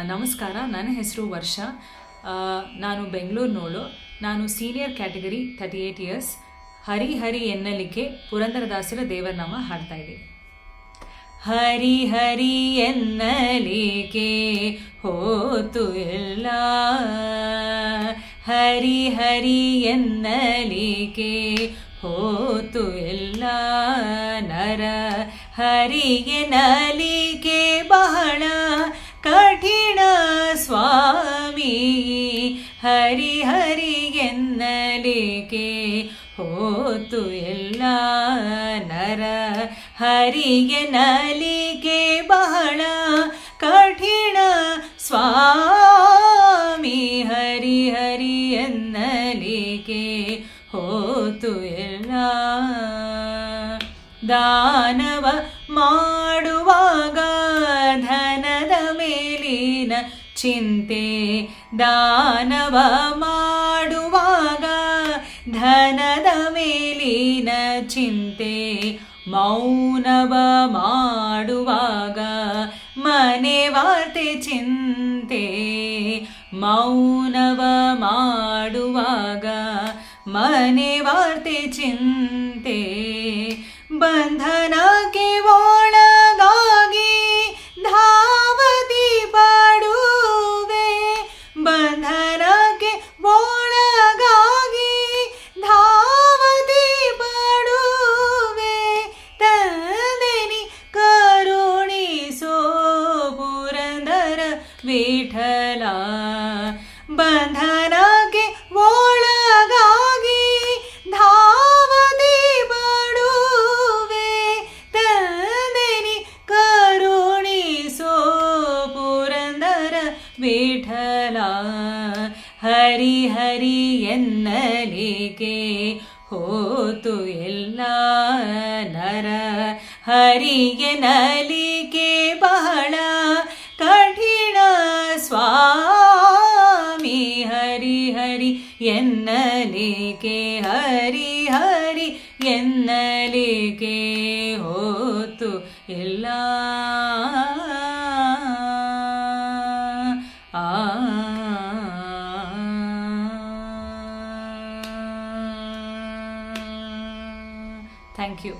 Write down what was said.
ನಮಸ್ಕಾರ. ನನ್ನ ಹೆಸರು ವರ್ಷ. ನಾನು ಬೆಂಗಳೂರಿನವಳು. ನಾನು ಸೀನಿಯರ್ ಕ್ಯಾಟಗರಿ 38 ಇಯರ್ಸ್. ಹರಿ ಹರಿ ಎನ್ನಲಿಕ್ಕೆ ಪುರಂದರದಾಸರ ದೇವರನಾಮ ಹಾಡ್ತಾ ಇದ್ದೀನಿ. ಹರಿ ಹರಿ ಎನ್ನಲಿಕ್ಕೆ ಹೋತು ಎಲ್ಲ, ಹರಿ ಹರಿ ಎನ್ನಲಿಕ್ಕೆ ಹೋತು ಎಲ್ಲ, ನರ ಹರಿಗೆ ನಲಿಕೆ ಬಹಳ ಕಠಿಣ ಸ್ವಾಮಿ, ಹರಿ ಹರಿ ಎನ್ನಲಿಕೆ ಹೋತು ಎಲ್ಲ, ನರ ಹರಿಗೆ ನಲಿಕೆ ಬಹಳ ಕಠಿಣ ಸ್ವಾಮಿ, ಹರಿ ಹರಿ ಎನ್ನಲಿಕೆ ಹೋತು ಎಲ್ಲ. ದಾನವ ಮಾಡುವಾಗ ಧನದ ಮೇಲಿನ ಚಿಂತೆ, ದಾನವ ಮಾಡುವಾಗ ಧನದ ಮೇಲಿನ ಚಿಂತೆ, ಮೌನವ ಮಾಡುವಾಗ ಮನೆ ವಾರ್ತೆ ಚಿಂತೆ, ಮೌನವ ಮಾಡುವಾಗ ಮನೆ ವಾರ್ತೆ ಚಿಂತೆ, ಬಂಧನಕ್ಕೆ ಒಳಗಾಗಿ ಧಾವತಿ ಪಡುವೆ, ಬಂಧನಕ್ಕೆ ಒಳಗಾಗಿ ಧಾವತಿ ಪಡುವೆ, ತಂದೆನಿ ಕರುಣಿಸೋ ಪುರಂದರ ವಿಠಲ, ಬಂಧನಕ್ಕೆ ಒಳಗಾಗಿ ಧಾವತಿ ಪಡುವೆ, ತಂದೆನಿ ಕರುಣಿಸೋ ಪುರಂದರ ವಿಠಲ, ಹರಿ ಹರಿ ಎನ್ನಲಿಕೆ ಹೋತು ಎಲ್ಲ, ನರ ಹರಿಗೆ ನಲಿಕೆ ಬಹಳ ಕಠಿಣ ಸ್ವಾಮಿ, ಹರಿ ಹರಿ ಎನ್ನಲಿಕೆ, ಹರಿ ಹರಿ ಎನ್ನಲಿಕೆ ಹೋತು ಎಲ್ಲ. Thank you.